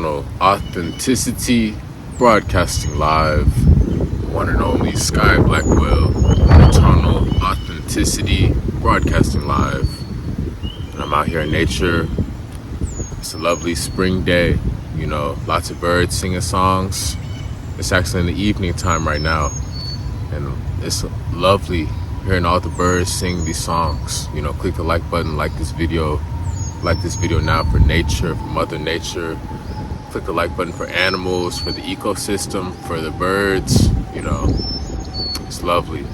eternal authenticity, broadcasting live, one and only Sky Blackwell, eternal authenticity, broadcasting live. And I'm out here in nature. It's a lovely spring day, lots of birds singing songs. It's actually in the evening time right now, and it's lovely hearing all the birds sing these songs. Click the like button, like this video now for nature, for Mother Nature. Click the like button for animals, for the ecosystem, for the birds. It's lovely.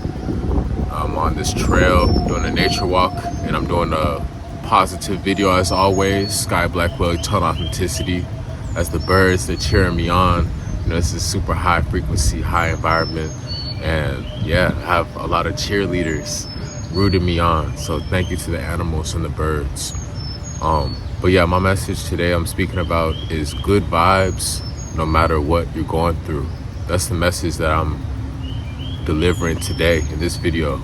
I'm on this trail doing a nature walk, and I'm doing a positive video as always. Sky Blackwell, eternal authenticity. As the birds, they're cheering me on. This is super high frequency, high environment, and I have a lot of cheerleaders rooting me on. So thank you to the animals and the birds. My message today I'm speaking about is good vibes no matter what you're going through. That's the message that I'm delivering today in this video.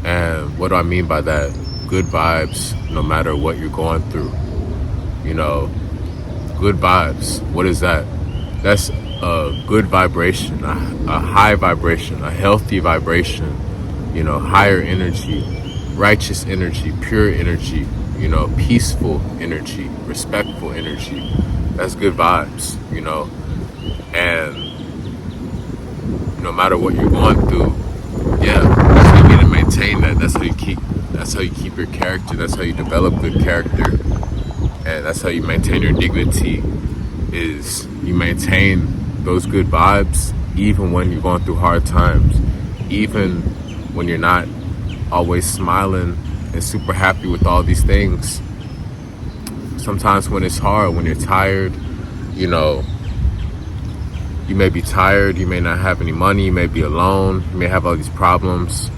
And what do I mean by that? Good vibes no matter what you're going through. Good vibes. What is that? That's a good vibration, a high vibration, a healthy vibration, higher energy, righteous energy, pure energy, peaceful energy, respectful energy. That's good vibes, and no matter what you're going through, that's how you get to maintain that. That's how you keep your character. That's how you develop good character, and that's how you maintain your dignity. Is you maintain those good vibes even when you're going through hard times, even when you're not always smiling and super happy with all these things. Sometimes when it's hard, when you're tired, you may be tired, you may not have any money, you may be alone, you may have all these problems,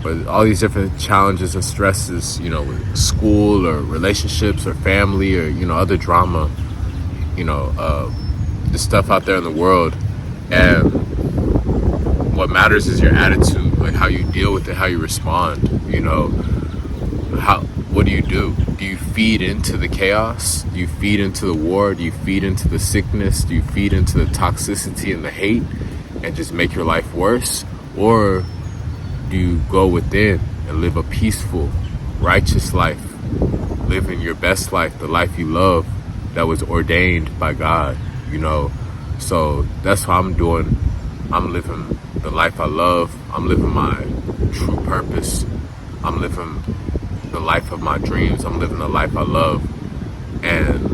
but all these different challenges and stresses, with school or relationships or family or, other drama, the stuff out there in the world. And what matters is your attitude, like how you deal with it, how you respond. What do you do? Do you feed into the chaos? Do you feed into the war? Do you feed into the sickness? Do you feed into the toxicity and the hate and just make your life worse? Or do you go within and live a peaceful, righteous life, living your best life, the life you love that was ordained by God, So that's what I'm doing. I'm living the life I love. I'm living my true purpose. I'm living the life of my dreams. I'm living the life I love. And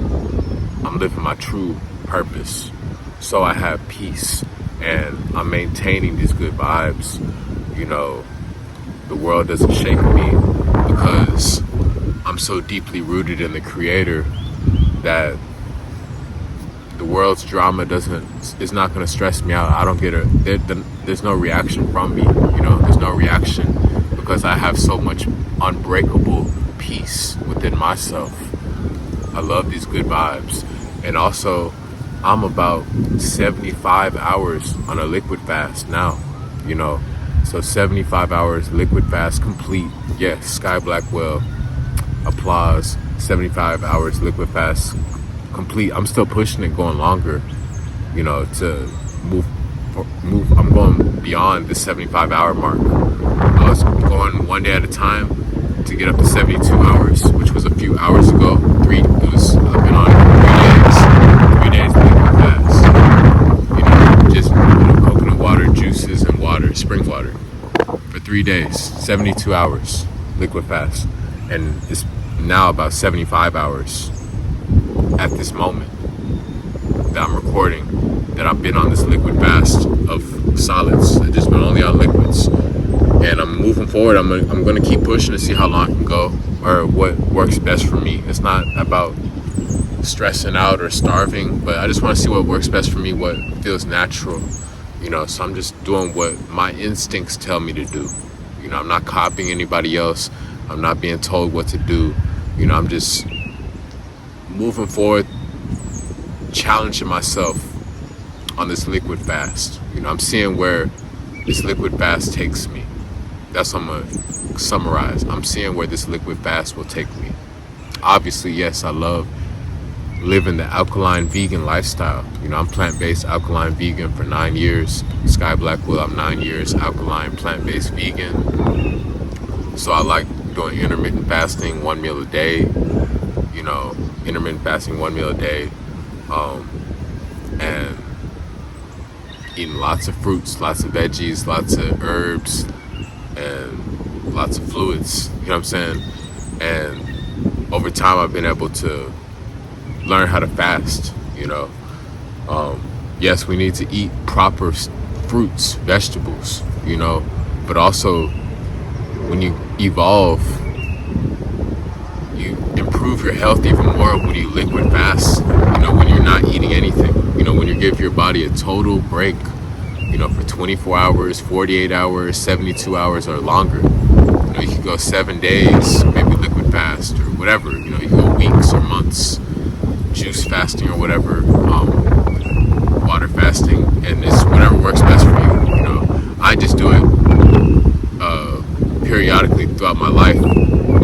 I'm living my true purpose. So I have peace. And I'm maintaining these good vibes. The world doesn't shake me because I'm so deeply rooted in the Creator that the world's drama is not going to stress me out. I don't get there's no reaction from me, there's no reaction because I have so much unbreakable peace within myself. I love these good vibes. And also, I'm about 75 hours on a liquid fast now, so 75 hours liquid fast complete. Yes, Sky Blackwell, applause. 75 hours liquid fast complete. I'm still pushing it, going longer, to move. I'm going beyond the 75-hour mark. I was going one day at a time to get up to 72 hours, which was a few hours ago. I've been on 3 days liquid fast. Just coconut water, juices, and water, spring water, for 3 days, 72 hours liquid fast, and it's now about 75 hours at this moment that I'm recording, that I've been on this liquid fast of solids. I've just been only on liquids, and I'm moving forward. I'm going to keep pushing to see how long I can go or what works best for me. It's not about stressing out or starving, but I just want to see what works best for me, what feels natural, so I'm just doing what my instincts tell me to do. I'm not copying anybody else. I'm not being told what to do. I'm just moving forward, challenging myself on this liquid fast. I'm seeing where this liquid fast takes me. That's what I'm going to summarize. I'm seeing where this liquid fast will take me. Obviously, yes, I love living the alkaline vegan lifestyle. I'm plant-based alkaline vegan for 9 years. Sky Blackwell, I'm 9 years alkaline plant-based vegan. So I like doing intermittent fasting, 1 meal a day. Intermittent fasting, 1 meal a day, and eating lots of fruits, lots of veggies, lots of herbs, and lots of fluids. You know what I'm saying? And over time, I've been able to learn how to fast. Yes, we need to eat proper fruits, vegetables. But also when you evolve, you improve your health even more when you liquid fast. When you're not eating anything. When you give your body a total break. For 24 hours, 48 hours, 72 hours, or longer. You can go 7 days, maybe liquid fast or whatever. You can go weeks or months, juice fasting or whatever, water fasting, and it's whatever works best for you. I just do it periodically throughout my life.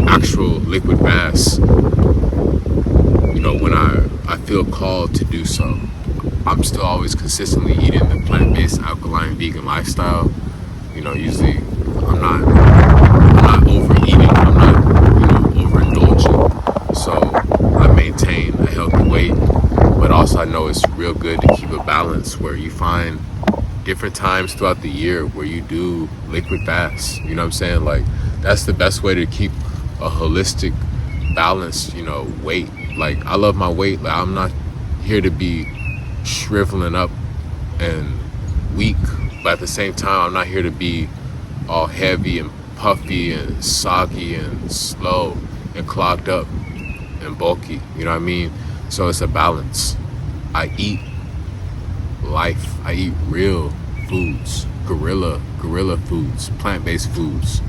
Actual liquid fast, when I feel called to do so. I'm still always consistently eating the plant-based alkaline vegan lifestyle. Usually I'm not overeating, I'm not overindulging. So I maintain a healthy weight, but also I know it's real good to keep a balance where you find different times throughout the year where you do liquid fast. You know what I'm saying? Like, that's the best way to keep a holistic, balanced, weight. Like, I love my weight. Like, I'm not here to be shriveling up and weak, but at the same time, I'm not here to be all heavy and puffy and soggy and slow and clogged up and bulky. You know what I mean? So it's a balance. I eat life. I eat real foods, gorilla foods, plant-based foods,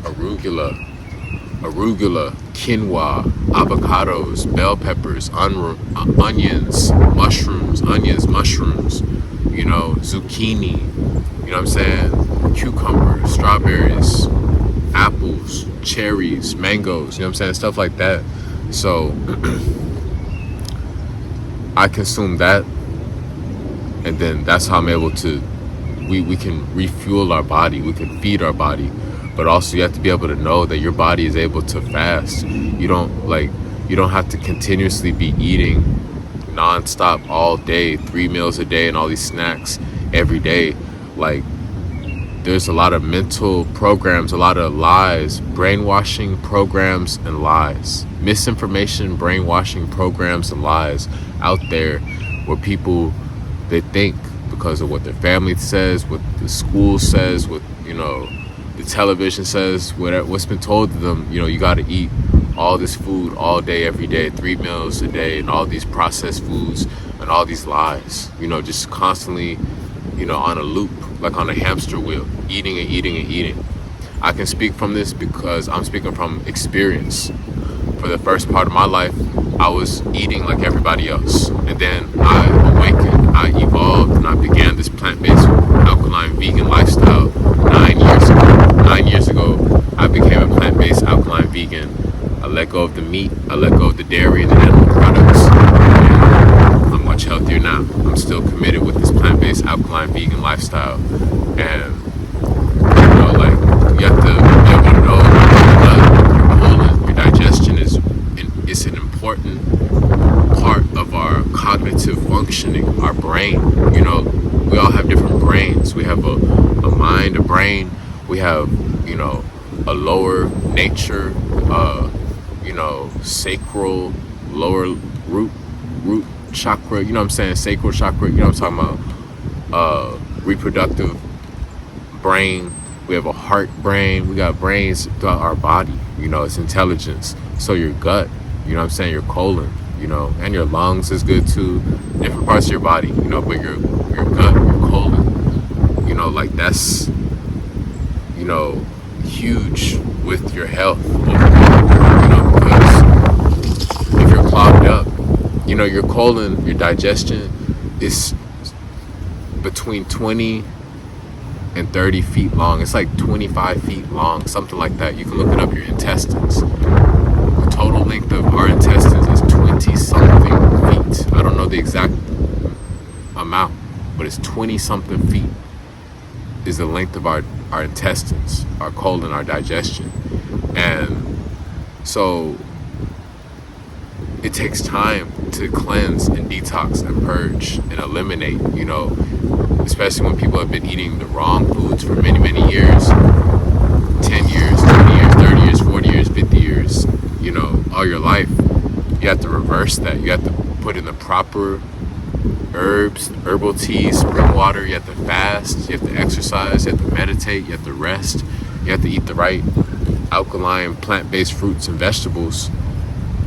arugula, quinoa, avocados, bell peppers, onions, mushrooms, zucchini, you know what I'm saying, cucumbers, strawberries, apples, cherries, mangoes, you know what I'm saying, stuff like that. So I consume that, and then that's how I'm able to, we can refuel our body, we can feed our body. But also you have to be able to know that your body is able to fast. You don't have to continuously be eating nonstop all day, 3 meals a day and all these snacks every day. Like, there's a lot of mental programs, a lot of lies, brainwashing programs and lies, misinformation, brainwashing programs and lies out there where people, they think because of what their family says, what the school says, what, the television says, what's been told to them, you got to eat all this food all day, every day, 3 meals a day, and all these processed foods and all these lies, just constantly, on a loop, like on a hamster wheel, eating and eating and eating. I can speak from this because I'm speaking from experience. For the first part of my life, I was eating like everybody else. And then I awakened, I evolved, and I began this plant-based alkaline vegan lifestyle 9 years ago. 9 years ago, I became a plant-based alkaline vegan. I let go of the meat, I let go of the dairy and the animal products. And I'm much healthier now. I'm still committed with this plant-based alkaline vegan lifestyle. And, you have to be able to know your colon, your digestion is an important part of our cognitive functioning, our brain. We all have different brains. We have a mind, a brain. We have, a lower nature, sacral, lower root chakra, you know what I'm saying? Sacral chakra, you know what I'm talking about? Reproductive brain. We have a heart brain. We got brains throughout our body. It's intelligence. So your gut, you know what I'm saying? Your colon, and your lungs is good too. Different parts of your body, but your gut, your colon, that's, huge with your health overall, because if you're clogged up, your colon, your digestion is between 20 and 30 feet long. It's like 25 feet long, something like that. You can look it up, your intestines. The total length of our intestines is 20 20 something feet. I don't know the exact amount, but it's 20 something feet is the length of our intestines, our colon, our digestion. And so it takes time to cleanse and detox and purge and eliminate, especially when people have been eating the wrong foods for many, many years, 10 years, 20 years, 30 years, 40 years, 50 years, all your life. You have to reverse that. You have to put in the proper herbs, herbal teas, spring water. You have to fast. You have to exercise. You have to meditate. You have to rest. You have to eat the right alkaline plant-based fruits and vegetables,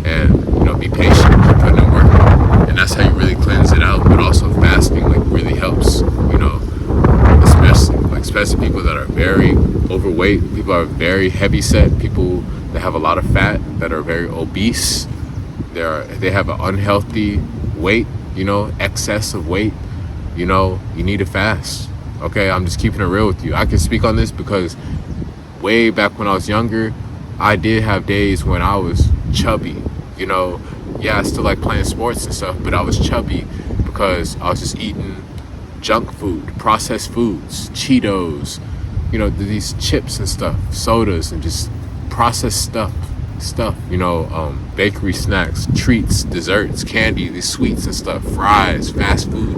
and be patient, keep putting in work. And that's how you really cleanse it out. But also fasting really helps, especially people that are very overweight, people that are very heavy set, people that have a lot of fat, that are very obese. They have an unhealthy weight, excess of weight. You need to fast. Okay, I'm just keeping it real with you. I can speak on this because way back when I was younger, I did have days when I was chubby. I still like playing sports and stuff, but I was chubby because I was just eating junk food, processed foods, Cheetos, these chips and stuff, sodas, and just processed stuff, bakery snacks, treats, desserts, candy, these sweets and stuff, fries, fast food,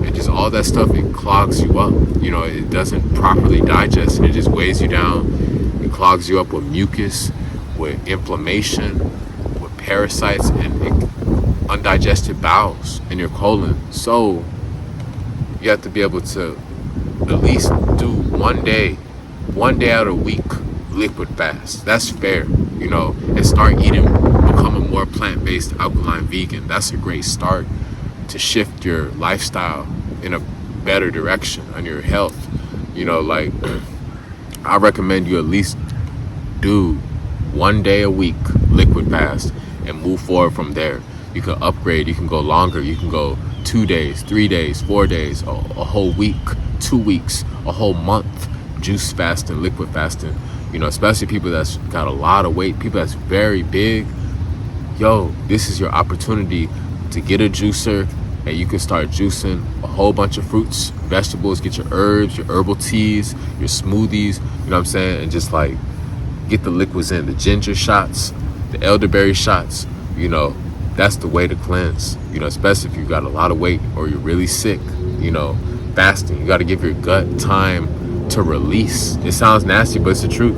and just all that stuff. It clogs you up. It doesn't properly digest, and it just weighs you down. It clogs you up with mucus, with inflammation, with parasites, and undigested bowels in your colon. So you have to be able to at least do one day out of a week liquid fast. That's fair, and start becoming more plant-based, alkaline, vegan. That's a great start to shift your lifestyle in a better direction on your health. I recommend you at least do one day a week liquid fast and move forward from there. You can upgrade, you can go longer, you can go 2 days, 3 days, 4 days, a whole week, 2 weeks, a whole month, juice fasting, liquid fasting. Especially people that's got a lot of weight, people that's very big. This is your opportunity to get a juicer, and you can start juicing a whole bunch of fruits, vegetables, get your herbs, your herbal teas, your smoothies, and just get the liquids in, the ginger shots, the elderberry shots. That's the way to cleanse, especially if you've got a lot of weight or you're really sick. Fasting, you got to give your gut time to release. It sounds nasty, but it's the truth.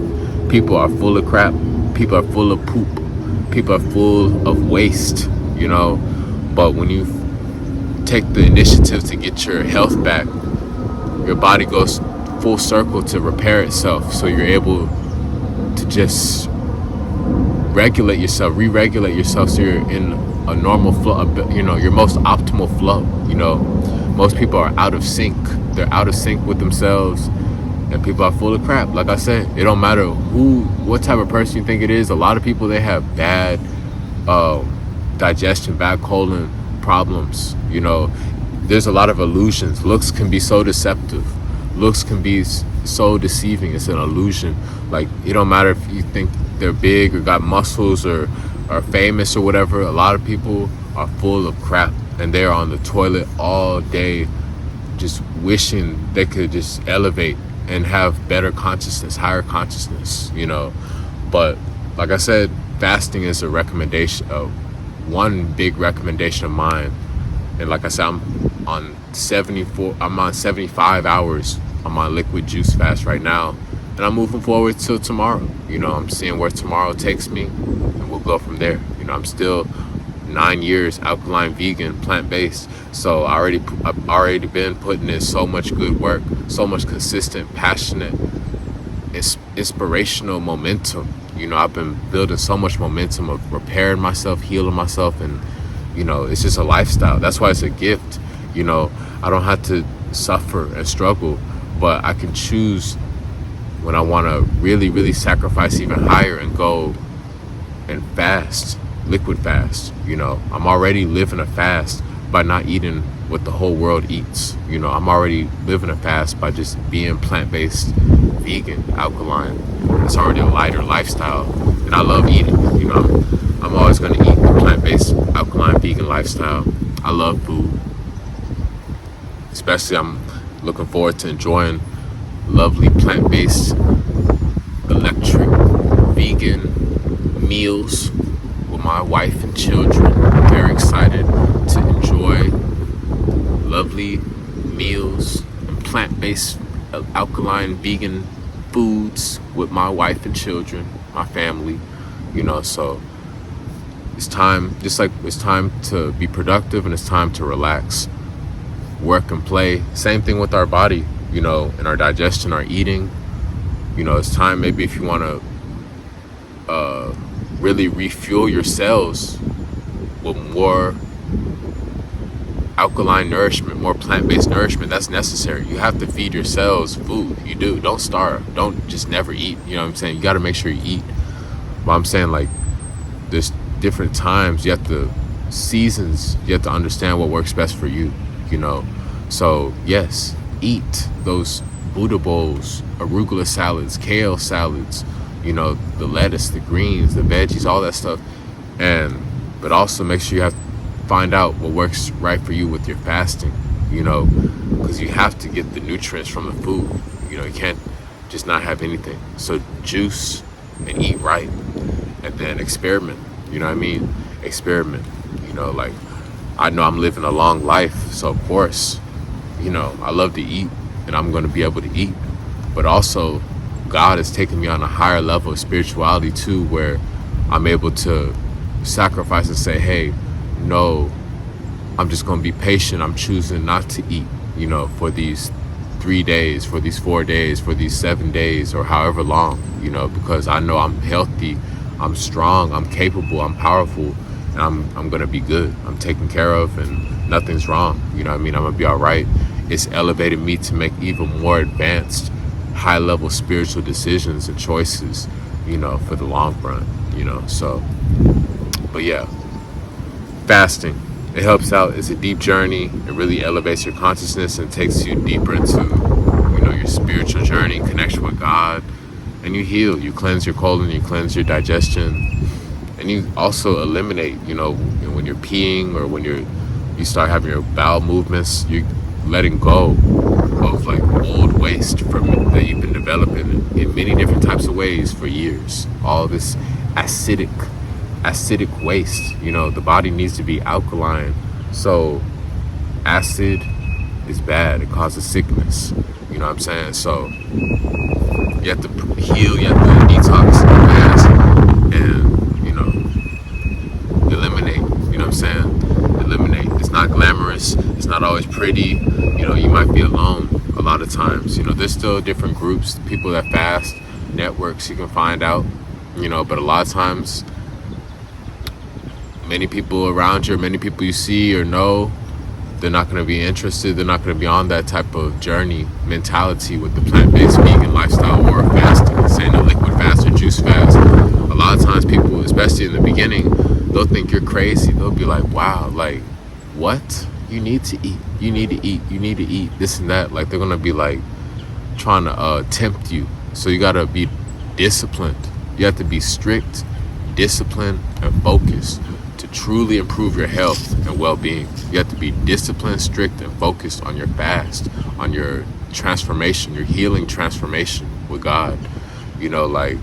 People are full of crap, people are full of poop, people are full of waste, but when you take the initiative to get your health back, your body goes full circle to repair itself, so you're able to just regulate yourself, re-regulate yourself, so you're in a normal flow, your most optimal flow. Most people are out of sync. They're out of sync with themselves, and people are full of crap. Like I said, it don't matter what type of person you think it is. A lot of people, they have bad digestion, bad colon problems. There's a lot of illusions. Looks can be so deceptive. Looks can be so deceiving. It's an illusion. It don't matter if you think they're big or got muscles or are famous or whatever. A lot of people are full of crap, and they're on the toilet all day just wishing they could just elevate and have better consciousness, higher consciousness, But like I said, fasting is a recommendation, one big recommendation of mine. And like I said, I'm on 75 hours on my liquid juice fast right now. And I'm moving forward till tomorrow. I'm seeing where tomorrow takes me, and we'll go from there. I'm still 9 years alkaline, vegan, plant-based. So I've already been putting in so much good work, so much consistent, passionate, inspirational momentum. I've been building so much momentum of repairing myself, healing myself, and it's just a lifestyle. That's why it's a gift. I don't have to suffer and struggle, but I can choose when I want to really, really sacrifice even higher and go and fast, liquid fast. I'm already living a fast by not eating what the whole world eats. I'm already living a fast by just being plant-based, vegan, alkaline. It's already a lighter lifestyle, and I love eating. I'm I'm always going to eat the plant-based, alkaline, vegan lifestyle. I love food. Especially, I'm looking forward to enjoying lovely plant-based, electric, vegan meals with my wife and children. Very excited to enjoy lovely meals and plant-based, alkaline, vegan foods with my wife and children, my family, so it's time, just like it's time to be productive and it's time to relax, work and play. Same thing with our body, and our digestion, our eating. It's time, maybe if you want to really refuel your cells with more alkaline nourishment, more plant-based nourishment. That's necessary. You have to feed your cells food. You do. Don't starve. Don't just never eat. You know what I'm saying? You got to make sure you eat. But I'm saying, like, there's different times. You have to, seasons, you have to understand what works best for you, So, yes, eat those Buddha bowls, arugula salads, kale salads, the lettuce, the greens, the veggies, all that stuff. But also make sure you have find out what works right for you with your fasting, because you have to get the nutrients from the food. You can't just not have anything. So juice and eat right, and then experiment. You know what I mean? Experiment. Like, I know I'm living a long life, so of course, I love to eat, and I'm going to be able to eat. But also, God has taken me on a higher level of spirituality too, where I'm able to sacrifice and say, hey, no, I'm just going to be patient. I'm choosing not to eat, for these 3 days, for these 4 days, for these 7 days, or however long, because I know I'm healthy, I'm strong, I'm capable, I'm powerful, and I'm going to be good. I'm taken care of, and nothing's wrong. I'm going to be all right. It's elevated me to make even more advanced, high-level spiritual decisions and choices, for the long run, so, but yeah. Fasting, it helps out. It's a deep journey. It really elevates your consciousness and takes you deeper into, your spiritual journey, connection with God, and you heal. You cleanse your colon, you cleanse your digestion, and you also eliminate, when you're peeing or when you start having your bowel movements, you're letting go of like old waste that you've been developing in many different types of ways for years. All this acidic waste. The body needs to be alkaline. So acid is bad. It causes sickness. You know what I'm saying? So you have to heal, you have to detox fast and, eliminate. You know what I'm saying? Eliminate. It's not glamorous. It's not always pretty. You might be alone a lot of times. There's still different groups, people that fast, networks you can find out, but a lot of times many people around you, many people you see or know, they're not going to be interested. They're not going to be on that type of journey mentality with the plant-based vegan lifestyle or fasting, saying a liquid fast or juice fast. A lot of times people, especially in the beginning, they'll think you're crazy. They'll be like, wow, like, what? You need to eat. You need to eat. You need to eat this and that. Like, they're going to be like trying to tempt you. So you got to be disciplined. You have to be strict, disciplined, and focused to truly improve your health and well-being. You have to be disciplined, strict, and focused on your fast, on your transformation, your healing transformation with God, like,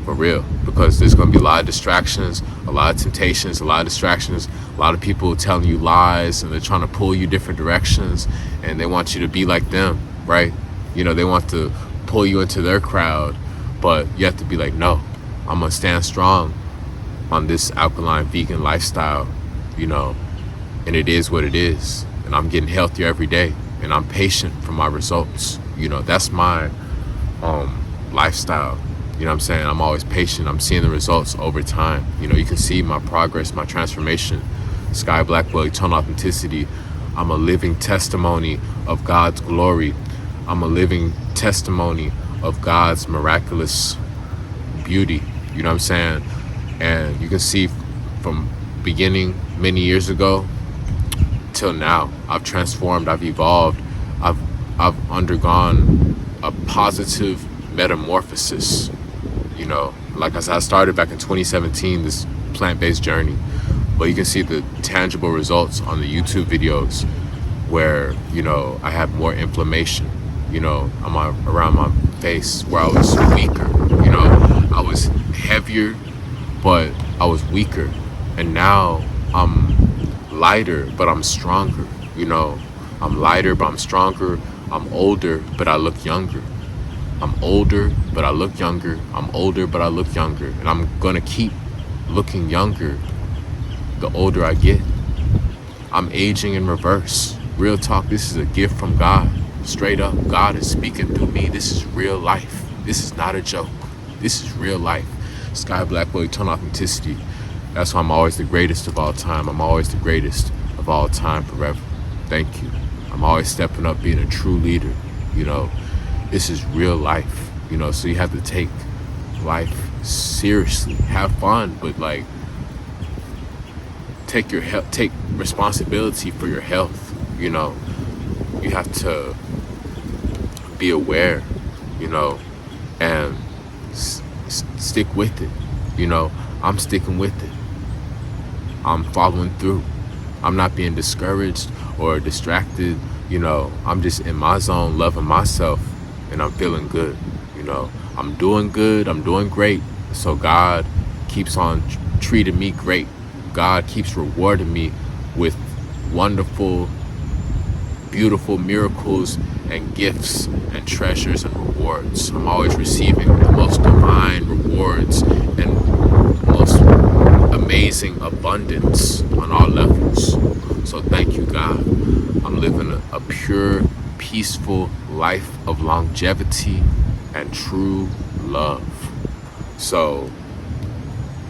for real, because there's going to be a lot of distractions, a lot of temptations, a lot of distractions, a lot of people telling you lies, and they're trying to pull you different directions, and they want you to be like them, right? They want to pull you into their crowd, but you have to be like, no, I'm going to stand strong on this alkaline vegan lifestyle, and it is what it is, and I'm getting healthier every day, and I'm patient for my results. That's my lifestyle. You know what I'm saying? I'm always patient. I'm seeing the results over time. You can see my progress, my transformation. Sky Blackwell, eternal authenticity. I'm a living testimony of God's glory. I'm a living testimony of God's miraculous beauty. You know what I'm saying? And you can see from beginning many years ago till now, I've transformed, I've evolved, I've undergone a positive metamorphosis. like I said, I started back in 2017, this plant-based journey. But you can see the tangible results on the YouTube videos where, I have more inflammation. I'm around my face where I was weaker. I was heavier, but I was weaker. And now I'm lighter, but I'm stronger. I'm lighter, but I'm stronger. I'm older, but I look younger. I'm older, but I look younger. I'm older, but I look younger. And I'm going to keep looking younger the older I get. I'm aging in reverse. Real talk, this is a gift from God. Straight up, God is speaking through me. This is real life. This is not a joke. This is real life. Sky Blackwell, eternal authenticity. That's why I'm always the greatest of all time. I'm always the greatest of all time forever. Thank you. I'm always stepping up, being a true leader. This is real life. So you have to take life seriously. Have fun, but take responsibility for your health. You have to be aware, and stick with it. I'm sticking with it. I'm following through. I'm not being discouraged or distracted. I'm just in my zone, loving myself, and I'm feeling good. I'm doing good. I'm doing great. So God keeps on treating me great. God keeps rewarding me with wonderful, beautiful miracles and gifts and treasures and rewards. I'm always receiving the most divine rewards and most amazing abundance on all levels. So thank you, God. I'm living a pure, peaceful life of longevity and true love. So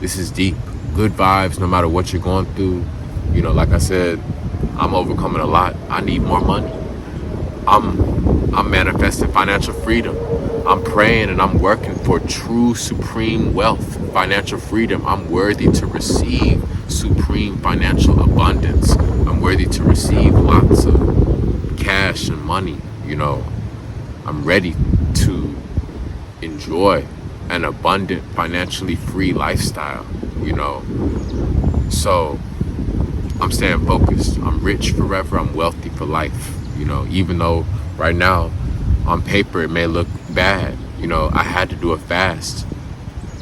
this is deep. Good vibes no matter what you're going through. Like I said, I'm overcoming a lot. I need more money. I'm manifesting financial freedom. I'm praying and I'm working for true supreme wealth, financial freedom. I'm worthy to receive supreme financial abundance. I'm worthy to receive lots of cash and money. I'm ready to enjoy an abundant, financially free lifestyle. So I'm staying focused. I'm rich forever. I'm wealthy for life. Even though right now on paper it may look bad. I had to do a fast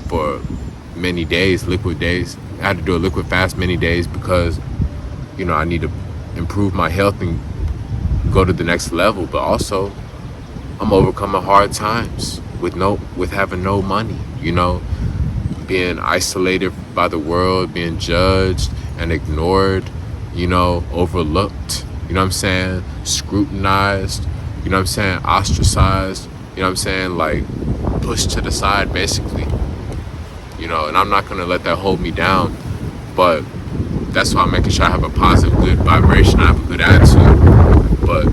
for many days, liquid days. I had to do a liquid fast many days because, I need to improve my health and go to the next level. But also I'm overcoming hard times with having no money, being isolated by the world, being judged and ignored, overlooked, scrutinized, ostracized, pushed to the side basically, and I'm not gonna let that hold me down. But that's why I'm making sure I have a positive, good vibration, I have a good attitude. But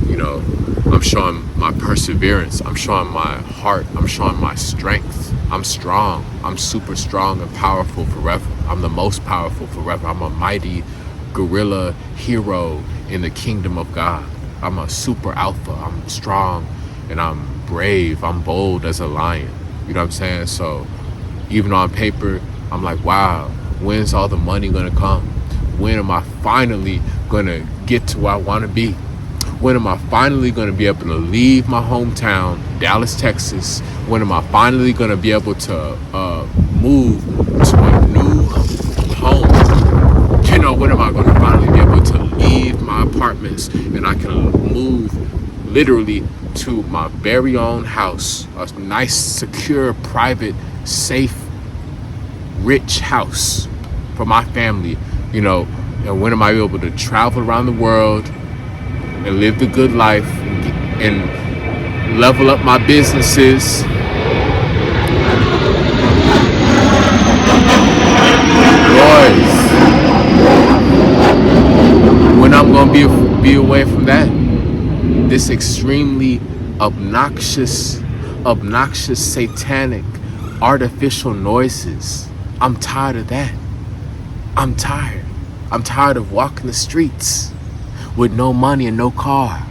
I'm showing my perseverance, I'm showing my heart, I'm showing my strength. I'm strong. I'm super strong and powerful forever. I'm the most powerful forever. I'm a mighty guerrilla hero in the kingdom of God. I'm a super alpha. I'm strong and I'm brave. I'm bold as a lion. So even on paper, I'm like, wow, when's all the money gonna come? When am I finally gonna get to where I wanna be? When am I finally going to be able to leave my hometown, Dallas, Texas? When am I finally going to be able to move to a new home? When am I going to finally be able to leave my apartments and I can move literally to my very own house, a nice, secure, private, safe, rich house for my family, and when am I able to travel around the world and live the good life and level up my businesses. Boys, when I'm gonna be away from that, this extremely obnoxious, satanic, artificial noises. I'm tired of that. I'm tired. I'm tired of walking the streets with no money and no car.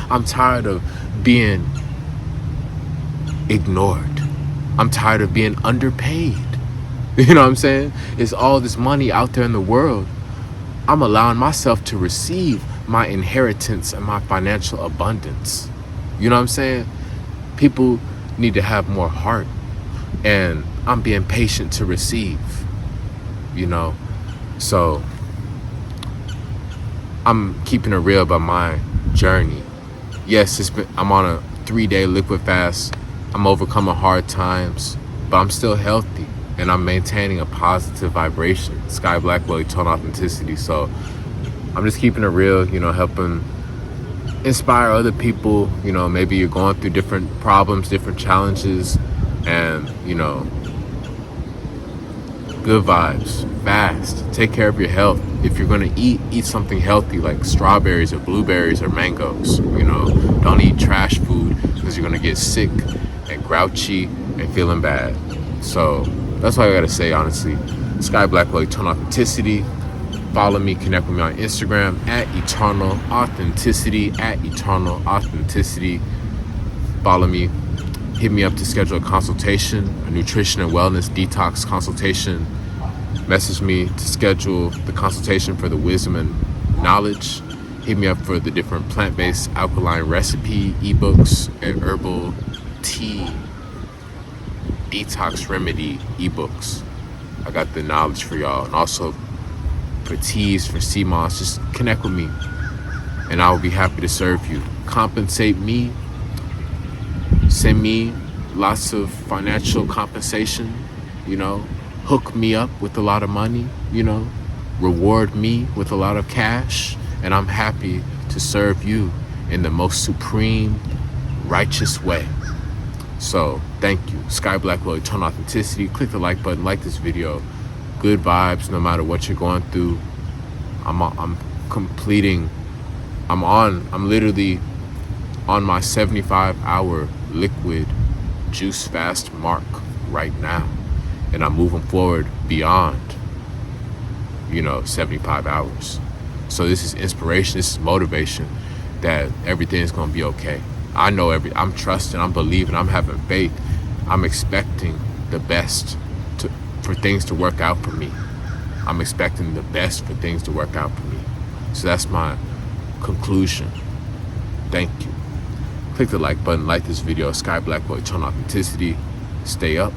I'm tired of being ignored. I'm tired of being underpaid. You know what I'm saying? It's all this money out there in the world. I'm allowing myself to receive my inheritance and my financial abundance. You know what I'm saying? People need to have more heart, and I'm being patient to receive, you know? So I'm keeping it real about my journey. Yes, I'm on a 3-day liquid fast. I'm overcoming hard times, but I'm still healthy and I'm maintaining a positive vibration. Sky Blackwell, eternal authenticity. So I'm just keeping it real, helping inspire other people. Maybe you're going through different problems, different challenges, and good vibes, fast, take care of your health. If you're gonna eat something healthy like strawberries or blueberries or mangoes. Don't eat trash food because you're gonna get sick and grouchy and feeling bad. So that's what I gotta say, honestly. Sky Blackwell, eternal authenticity. Follow me, connect with me on Instagram at eternal authenticity, Follow me. Hit me up to schedule a consultation, a nutrition and wellness detox consultation. Message me to schedule the consultation for the wisdom and knowledge. Hit me up for the different plant-based alkaline recipe ebooks and herbal tea detox remedy ebooks. I got the knowledge for y'all. And also for teas, for sea moss, just connect with me and I will be happy to serve you. Compensate me. Send me lots of financial compensation, hook me up with a lot of money, reward me with a lot of cash, and I'm happy to serve you in the most supreme, righteous way. So thank you. Sky Blackwell, eternal authenticity. Click the like button, like this video. Good vibes no matter what you're going through. I'm literally on my 75-hour liquid juice fast mark right now, and I'm moving forward beyond 75 hours. So this is inspiration, this is motivation that everything's gonna be okay. I'm trusting, I'm believing, I'm having faith, I'm expecting the best for things to work out for me. I'm expecting the best for things to work out for me. So that's my conclusion. Thank you. Click the like button, like this video. Sky Blackwell, eternal authenticity. Stay up.